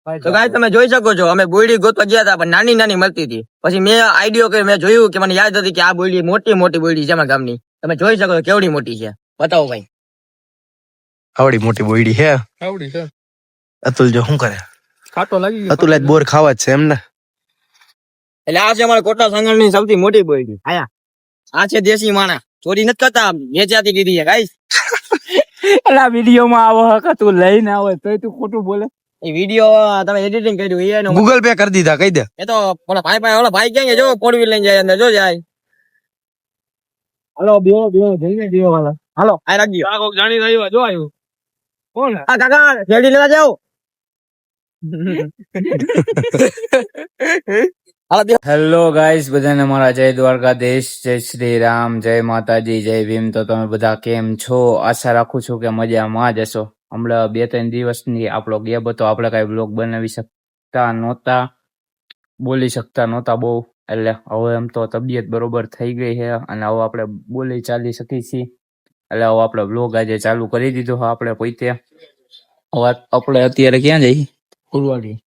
તો ગાઈસ તમે જોઈ શકો છો અમે બોયડી ગોતવા ગયા હતા પણ નાની નાની મળતી હતી. પછી મેં આઈડિયો કર્યો, મેં જોયું કે મને યાદ હતી કે આ બોયડી મોટી મોટી બોયડી છે અમારા ગામની. તમે જોઈ શકો છો કેવડી મોટી છે. બતાવો ભાઈ. આવડી મોટી બોયડી હે. આવડી છે. અતુલ જો શું કરે? ખાટો લાગી ગયો. અતુલ આજ બોર ખાવા જ છે એમ ને? એટલે આ છે અમારા કોટડા સાંગણની સૌથી મોટી બોયડી. આયા આ છે દેશી માણા, ચોરી નથી કરતા, વેચાતી કીધી છે ગાઈસ. અલા વિડીયો માં આવો હક તું લઈને આવે તો તું ખોટું બોલે. એ વિડીયો તમે એડિટિંગ કર્યું એ એનો ગૂગલ પે કરી દીધા, કહી દે. એ તો ઓલા ભાઈ ક્યાં ગયા? જો ફોર વ્હીલ લઈને જાય અંદર, જો જાય. હાલો બેહો જઈને બેહો વાલા. હાલો આ રાખજો. આ કોક જાણી આવ્યો જો આવ્યો. કોણ? આ કાકા રેડી લેવા જાઓ. હાલો બેહો. હેલો ગાઈસ, બધાને મારા જય દ્વારકાધીશ, જય શ્રી રામ, જય માતાજી, જય ભીમ. તો તમે બધા કેમ છો? આશા રાખું છું કે મજામાં જ હશો. હમણાં 2-3 દિવસની આપણો ગેપ હતો, આપણે કઈ બ્લોગ બનાવી શકતા નહોતા, બોલી શકતા નહોતા બહુ. એટલે હવે એમ તો તબિયત બરોબર થઈ ગઈ છે અને હવે આપણે બોલી ચાલી શકીએ છીએ. એટલે હવે આપણે બ્લોગ આજે ચાલુ કરી દીધો છે આપણે પોતે. હવે આપણે અત્યારે ક્યાં જઈએ? ફૂલવાડી.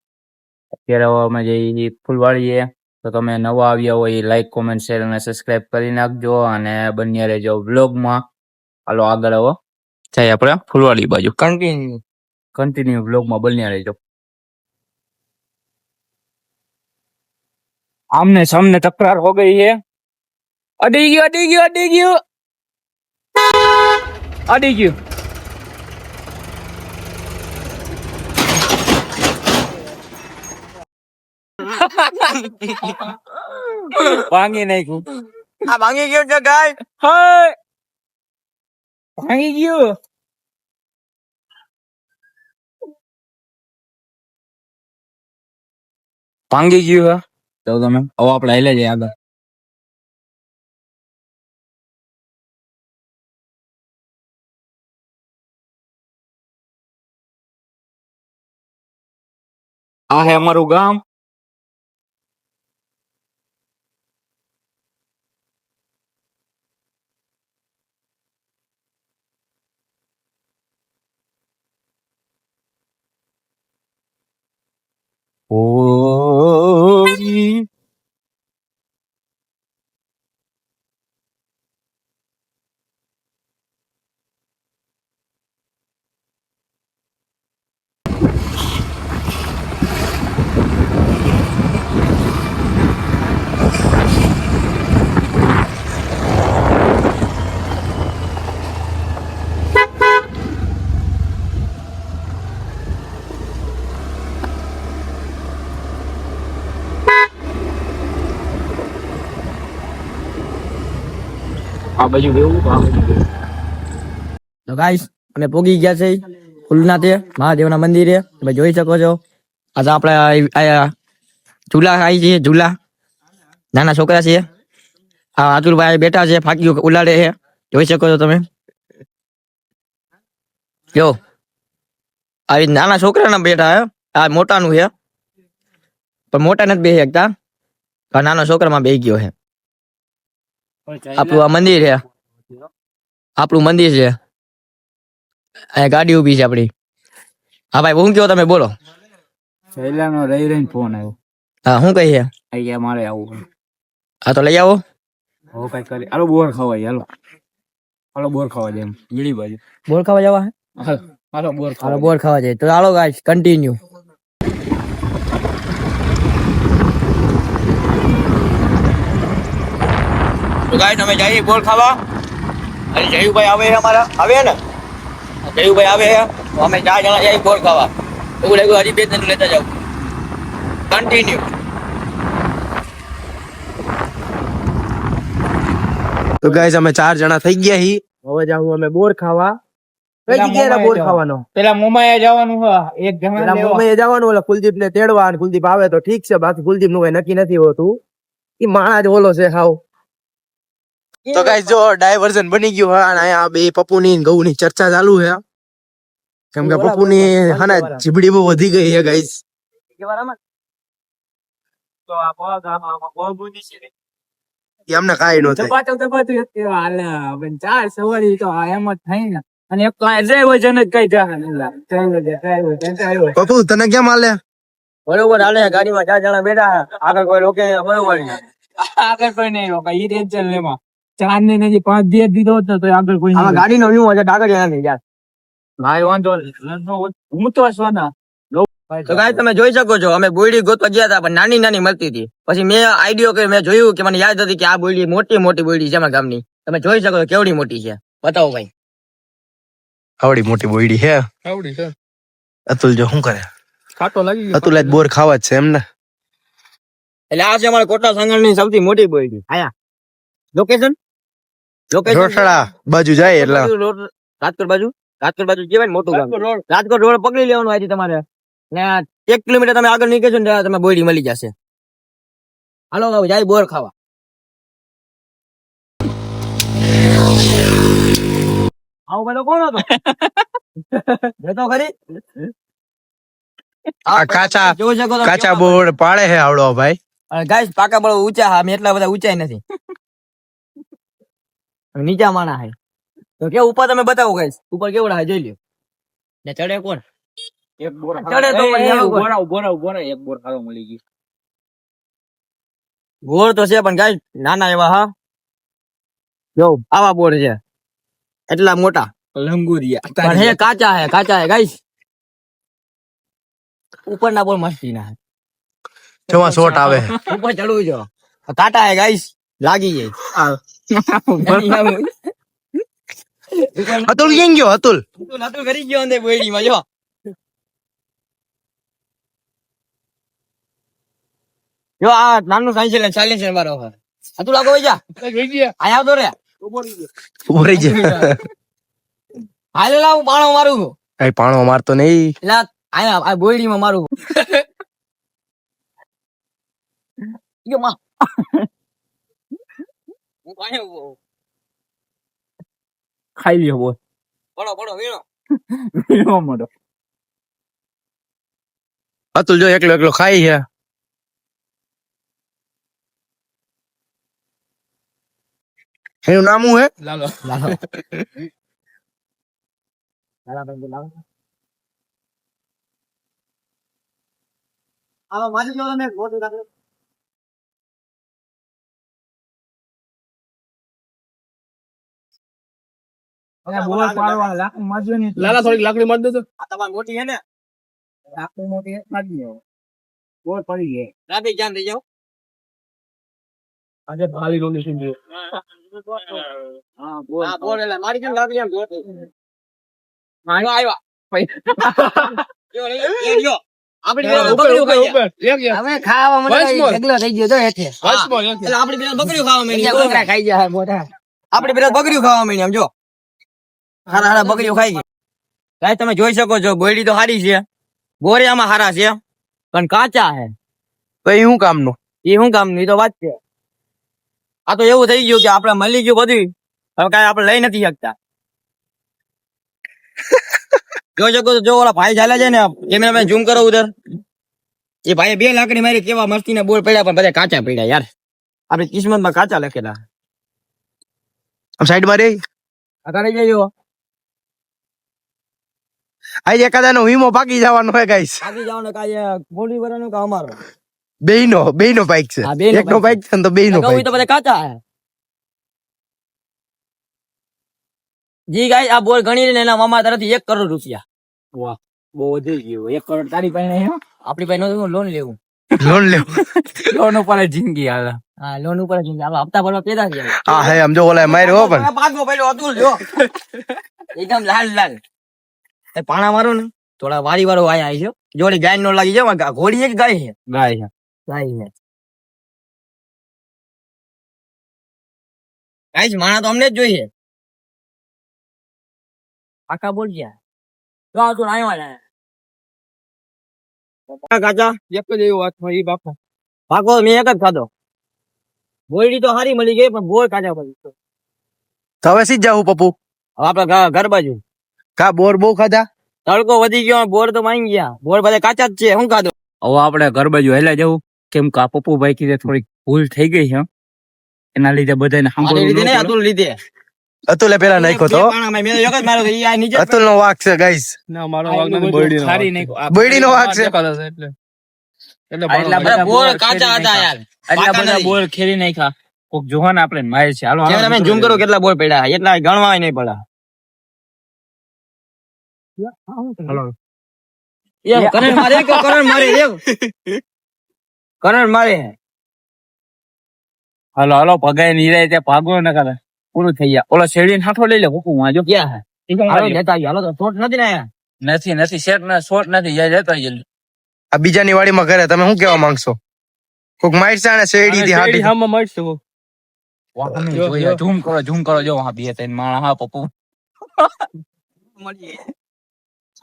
અત્યારે હવે અમે જઈએ ફૂલવાડીએ. તો તમે નવા આવ્યા હોય લાઈક, કોમેન્ટ, શેર અને સબસ્ક્રાઇબ કરી નાખજો અને બન્યા રહેજો વ્લોગમાં. હાલો આગળ હવે જાય આપણે ફૂલવાડી બાજુ. કન્ટિન્યુ વ્લોગમાં બન્યા રહેજો. આમને સામને તકરાર હો ગઈ है. અડી ગયું ભાંગી નાખ્યું. આ ભાંગી ગયો છે ગાય. હાય ભાંગી ગયું. ભાંગી ગયું હે. તો તમે હવે આપણે હાલે જઈએ આગળ. આ હે અમારું ગામ. ઓ આ બાજુ બેવું, આ બાજુ બેવું. તો ગાઈસ અમે પોગી ગયા છે ફૂલનાથે મહાદેવના મંદિરે. તમે જોઈ શકો છો આજે આપણે આયા ઝૂલા ખાઈ છીએ. ઝૂલા નાના છોકરા છે. આ આતુરભાઈ બેઠા છે, ફાકીઓ ઉલાડે છે. જોઈ શકો છો તમે. જો આવી નાના છોકરાના બેઠા હે. આ મોટાનું છે પણ મોટા નથી બેસી શકતા. આ નાનો છોકરામાં બેસી ગયો છે. આપણું આ મંદિર છે, આપણું મંદિર છે. અહીંયા ગાડી ઉભી છે આપડી. હા ભાઈ હું કયો તમે બોલો. શૈલાનો રહીને ફોન આવ્યો. હા શું કહી છે? અહીંયા મારે આવું. હા તો લઈ આવો. હવે કઈ કરી. હાલો બોર ખાવા હાલો. હાલો બોર ખાવા જાય. વીડી બાજુ બોર ખાવા જવા? હાલો બોર હાલો બોર ખાવા જાય. તો હાલો ગાઈસ કન્ટિન્યુ. તો ગાઈસ અમે જઈએ બોર ખાવા. અને જયુભાઈ આવે છે અમારા. આવે ને જયુભાઈ આવે છે. તો અમે 4 જણા જઈએ બોર ખાવા. એવું લાગ્યું હજી 2 જણ લેતા જાવ. કન્ટિન્યુ. તો ગાઈસ અમે 4 જણા થઈ ગયા હી. હવે જાવું અમે બોર ખાવા. કઈ જગ્યાએ બોર ખાવાનો? પેલા મોમાએ જવાનું છે. એક જણા પેલા મુંબઈ જવાનું, ઓલા કુલદીપ ને તેડવા. અને કુલદીપ આવે તો ઠીક છે, બાકી કુલદીપ નું કઈ નક્કી નથી હોતું. ઈ માણા જ ઓલો છે હાવ. તો ગાઈસ જો ડાયવર્ઝન બની ગયું હે અને અહીંયા બે પપ્પુની ઘઉં ની ચર્ચા ચાલુ છે. કેમ કે પપ્પુની હને જીબડી બહુ વધી ગઈ છે ગાઈસ. તો આ બહુ બુદ્ધિ છે. એમને કાઈ ન થાય. દબાતું હાલે. ચાર સવારી તો એમ જ થાય ને. અને એક તો ડ્રાઈવર જન જ કઈ જાય. પપ્પુ તને કેમ હાલે? બરોબર હાલે છે. ગાડીમાં 4 જણા બેઠા છે. આગળ કોઈ રોકે નહીં, બરોબર છે. આગળ કોઈ નહીં રોકાય ઈ ટેન્શન લેમાં 4 ને નજી 5 દે દીધો હોત ને તો આગળ કોઈ આમાં નહીં ગાડીનો વીમો છે, આગળ જણા નહીં યાર. ભાઈ વાંધો નહીં. હું તો સોના તો ગાઈસ તમે જોઈ શકો છો, અમે બોયડી ગોતવા ગયા હતા, પણ નાની નાની મળતી હતી. પછી મેં આઈડિયો કર્યો, મેં જોયું કે મને યાદ હતી કે આ બોયડી મોટી મોટી બોયડી છે અમારા ગામની. તમે જોઈ શકો છો કેવડી મોટી છે. બતાવો ભાઈ. આવડી મોટી બોયડી હે. આવડી છે અતુલ જો શું કરે? ખાટો લાગી ગયો. અતુલ આજ બોર ખાવા જ છે એમ ને? એટલે આ છે અમારા કોટડા સંગણની સૌથી મોટી બોયડી. આયા લોકેશન રોસડા બાજુ જાય એટલે રાજકોટ બાજુ કેવાય ને મોટું ગામ. રાજકોટ રોડ પકડી લેવાનું અહીંથી તમારે, ને 1 કિલોમીટર તમે આગળ નીકળશો ને ત્યાં તમે બોયડી મળી જશે. હાલો બાબુ જાય બોર ખાવા. આવો બધો કોણ હતો? જતો ખરી. આ કાચા જોઈ શકો છો કાચા બોર પાડે હે આવડો ભાઈ. ગાઈસ પાકા બળો ઊંચા હા, અમે એટલા બધા ઊંચાઈ નથી. નીચા માણા હે તો કે ઉપર તમે બતાવો ગાઈસ, ઉપર કેવડા હે જોઈ લ્યો. ને ચડે કોણ? એક બોર ચડે તો પણ જાવ કોણ? બોરા એક બોર ખાવા મળી ગઈ. બોર તો છે પણ ગાઈસ નાના એવા હા. જો આવા બોર છે, એટલા મોટા લંગુરિયા પણ હે કાચા હે ગાઈસ. ઉપરના બોર મસ્તી ના હે. જોવા શોટ આવે. ઉપર ચડવું જો, કાટા હે ગાઈસ, લાગી જાય. અતુલ કેમ ગયો? અતુલ નતું કરી ગયો અંદર બોયડીમાં જો. જો આ નાનું સાયન્સ વાળો હે. હતું લાગો જા આયા આવતો રે. ઉભો રહી જાય. હાલે લાવ પાણો મારું. કઈ પાણો મારતો નહીં. એટલે આયા આ બોયડીમાં મારું. યો માં હું કાંઈ ઉભો. ખાઈ લ્યો બોર પડો વીણો. પીવા માંડો. અતુલ જો એકલો એકલો ખાઈ છે. એનું નામ શું હે? લાલો લાલો આવા મારી જો તમે મોટું રાખો. બોર પાડવા લાકડી મારજો ને લાલા થોડીક લાકડી માર દો તો. આ તમારી મોટી હે ને, લાકડી મોટી મારી દો. બોર પડી ગઈ. રાતે જાન થઈ જાવ. આજે ભાલી રોલી સિંધુ. હા બોર એટલે મારી કેમ લાગી એમ જોતો. આવ્યા જો એ જો આપડી બેન બકરીઓ ખાઈ ગયા. હવે ખાવા મને ઢગલો થઈ ગયો જો હેઠે. એટલે આપડી બેન બકરીઓ ખાવા માંડી. બકરા ખાઈ ગયા મોટા. આપડી બેન બકરીઓ ખાવા માંડી આમ જો. હારા બકરીઓ ખાઈ ગઈ. ગાઈસ તમે જોઈ શકો છો બોયડી તો હારી છે, બોરિયામાં હારા છે, પણ કાચા હે. તો એ શું કામનું? એ શું કામનું ઈ તો વાત છે. આ તો એવું થઈ ગયું કે આપણે મળી ગયું બધું, હવે કાંઈ આપણે લઈ નથી શકતા. જોઈ શકો છો, જો ઓલા ભાઈ ચાલે છે ને, કેમેરામેન ઝૂમ કરો ઉધર. એ ભાઈ 2 લાકડી મારી, કેવા મસ્તી ના બોર પડ્યા, પણ બધા કાચા પડ્યા યાર. આપણી કિસ્મતમાં કાચા લખેલા. આમ સાઈડ માં રહી. અત્યારે જજો આજે એકાદાનો વીમો પાકી જવાનો હે ગાઈસ. આગળ જવાનું કાંઈ બોલી વરાનું કે અમારો બેયનો બાઈક છે. હા, બેયનો એકનો બાઈક છે ને તો બેયનો કહું બાઈક. તો બધા કાચા હે. જી ગાઈસ આ બોર ગણી ને એના મામા તરફથી 1 કરોડ રૂપિયા. વાહ બહુ વધી ગયું. 1 કરોડ તારી પાસે નહીં હો? આપણી પાસે નહોતું, લોન લેવું. લોન લેવો. લોન ઉપર જ જિંદગી હાલે. હા લોન ઉપર જ આપણે હપ્તા ભરવા પેદા થયા. હા હે આમ જો ઓલા માર્યો હો પણ. પાછો પડ્યો અતુલ જો એકદમ લાલ. એ પાણા મારો ને થોડા વારી વાળો આયા છે. જોડી ગાય નો લાગી જાય. ઘોડી છે કે ગાય છે? ગાય છે. ગાય છે. ગાય છે, માણા તો અમને જ જોઈએ. પાકા બોલ ગયા. જો આ તું આવ્યો ને. કાચા એક જ એવું હાથમાં ઈ બાપા. પાકો મેં એક જ ખાધો. બોયડી તો હારી મળી ગઈ, પણ બોર કાચા પડી. તો હવે સીધ જાવું પપ્પુ. હવે આપડે ઘર બાજુ કા બોર બહુ ખાધા. તડકો વધી ગયો, બોર તો માંગી ગયા. બોર બધા કાચા જ છે. શું ખાધો? હવે આપણે ઘર બાજુ હેલા જવું, કેમ કે આ પપ્પુભાઈ કીધે થોડીક ભૂલ થઈ ગઈ છે, એના લીધે બધાને મારી લીધે નહીં, અતુલ લીધે. અતુલે પેલા નાખ્યો તો. મેં એક જ માર્યો તો, ઈ આ નીચે અતુલ નો વાક છે ગાઈસ. ના મારો વાગ નથી. બોયડીનો સારી વાગ. નહીં. બોયડીનો વાક છે. દેખાતો છે એટલે. એટલા બધા બોર કાચા હતા યાર, એટલા બધા બોર ખેરી નાખ્યા. કોક જોવાને આપણે મારે છે. હાલો કેમેરામેન ઝૂમ કરો કેટલા બોલ પડ્યા એટલા ગણવા નહીં પડ્યા. કરંટ મારે કે કરંટ મારે કરંટ મારે. હાલો હાલો ભગાય નીરાય ત્યાં ભાગો ન કરે પૂરું થઈ ગયા. ઓલો શેરડી હાથો લઈ લે કોકું વાંજો ક્યાં હે હાલો લેતા આવ્યો. હાલો તો શોટ નથી ને આયા. નથી શેર ના શોટ નથી યાર જતો જલ્દી. આ બીજાની વાડીમાં ઘરે તમે શું કેવા માંગશો? કોક માઇટ છે ને શેરડી થી હાટી. ઝૂમ કરો જો હા બે ત્રણ માણસ હા પપ્પુ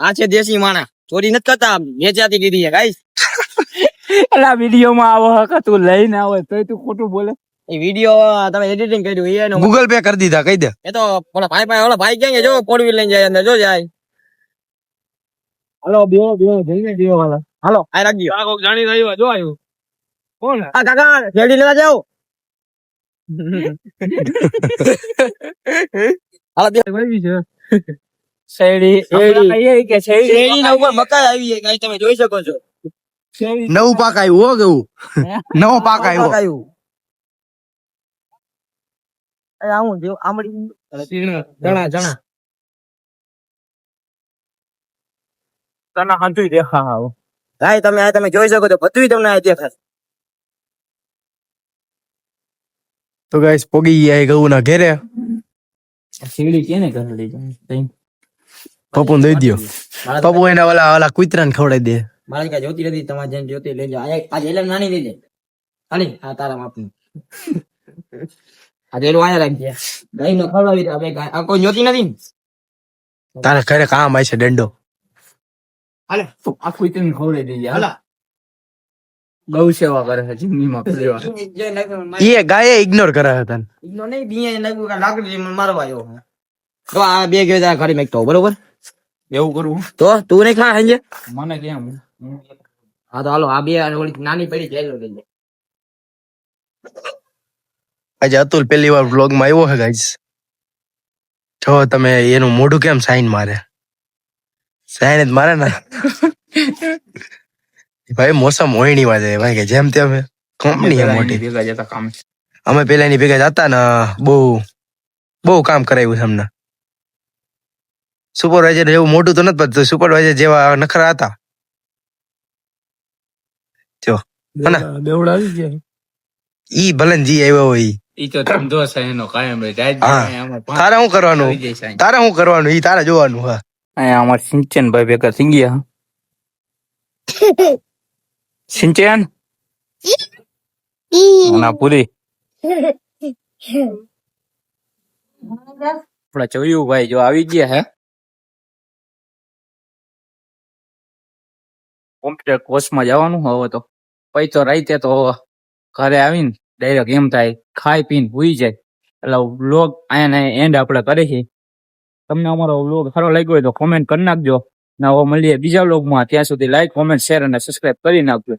આ છે દેશી માણા ચોરી નથી કરતા વેચાતી દીધી છે ગાઈસ. અલા વિડીયો માં આવો હક તું લઈને આવે તોય તું ખોટું બોલે. એ વિડીયો તમે એડિટિંગ કર્યું એનો ગૂગલ પે કરી દીધા કહી દે. એ તો ઓલા ભાઈ ક્યાં ગયા? જો ફોર વ્હીલ લઈને જાય અંદર જો જાય. હાલો બેહો જઈને બેહો વાલા. હાલો આ રાખજો. આ કોક જાણી રહ્યો જો આવ્યું કોણ આ કાકા શેરડી લેવા જાઓ. હાલો બે આવી છે શેરડી શેરડી. કે શેરડીના ઉપર મકાઈ આવી છે ગાઈસ તમે જોઈ શકો છો. નવું પાક આવ્યું હો ગયું. નવો પાક આવ્યો. આવું જો આમળી ચણા તને હાંચું દેખા આવો. ભાઈ તમે જોઈ શકો છો બધું તમને આ દેખાશે. તો ગાઈસ પોગી ગયા ઘઉં ના ઘેરે. શેરડી કેને કરી લીધી પપ્પુ દઈ દ્યો. પપ્પુ એને ઓલા કૂતરાને ખવડાવી દે. મારે કઈ જોતી નથી તમારે જેમ જોતી લેજો. આજે એલમ નાની લેજે ખાલી આ તારા માપની. આજે એલું આયા રાખજે ગાય નો ખવડાવી દે. હવે આ કોઈ જોતી નથી ને? તારે ઘરે કામ આવે છે દંડો. હાલે આખું તને ખવડાવી દેજે. હાલા ગૌ સેવા કરે છે જિંદગીમાં પહેલી એ ગાય ઇગ્નોર કરે હતા. ઈનો નહીં બીયા લાગ્યું કે લાકડી મને મારવા આવ્યો. તો આ બે ગયો તા ઘરે મેકતો બરોબર. એવું કરવું તો તું નહીં ખા હાંજે. મને કેમ હા તો હાલો આ બે ઓલી નાની પડી જાય લેજે. આજે અતુલ પહેલી વાર વ્લોગ માં આવ્યો છે ગાઈસ. જો તમે એનું મોઢું કેમ સાઈન મારે. સાઈન જ મારે ને ભાઈ મોસમ મોયણી માં જાય ભાઈ કે જેમ તેમ કંપની છે મોટી. ભેગા જતા કામ અમે પેલા એની ભેગા જતા ને બહુ કામ કરાવ્યું છે અમને. સુપરવાઇઝર એવું મોટું તો નથી પડતું. સુપરવાઇઝર જેવા નખરા હતા. જો બેવડા આવી ગયા ઈ ભલે ને જી આવ્યો હોય ઈ. ઈ તો ધંધો છે એનો કાયમ રહે. તારે શું કરવાનું ઈ તારે જોવાનું. હા અહીંયા અમાર સિંચન ભાઈ ભેગા થઈ ગયા. સિંચન ના પૂરી આપડા ચોયું ભાઈ જો આવી ગયા હે કોમ્પ્યુટર કોર્સમાં જવાનું હવે તો પછી તો રાઈતે તો ઘરે આવીને ડાયરેક્ટ એમ થાય ખાઈ પીને ભૂઈ જાય. એટલે વ્લોગ અહીંયા એન્ડ આપણે કરીએ છીએ. તમને અમારો વ્લોગ સારો લાગ્યો હોય તો કોમેન્ટ કરી નાખજો. ને હવે મળીએ બીજા વ્લોગમાં. ત્યાં સુધી લાઈક કોમેન્ટ શેર અને સબસ્ક્રાઇબ કરી નાખજો.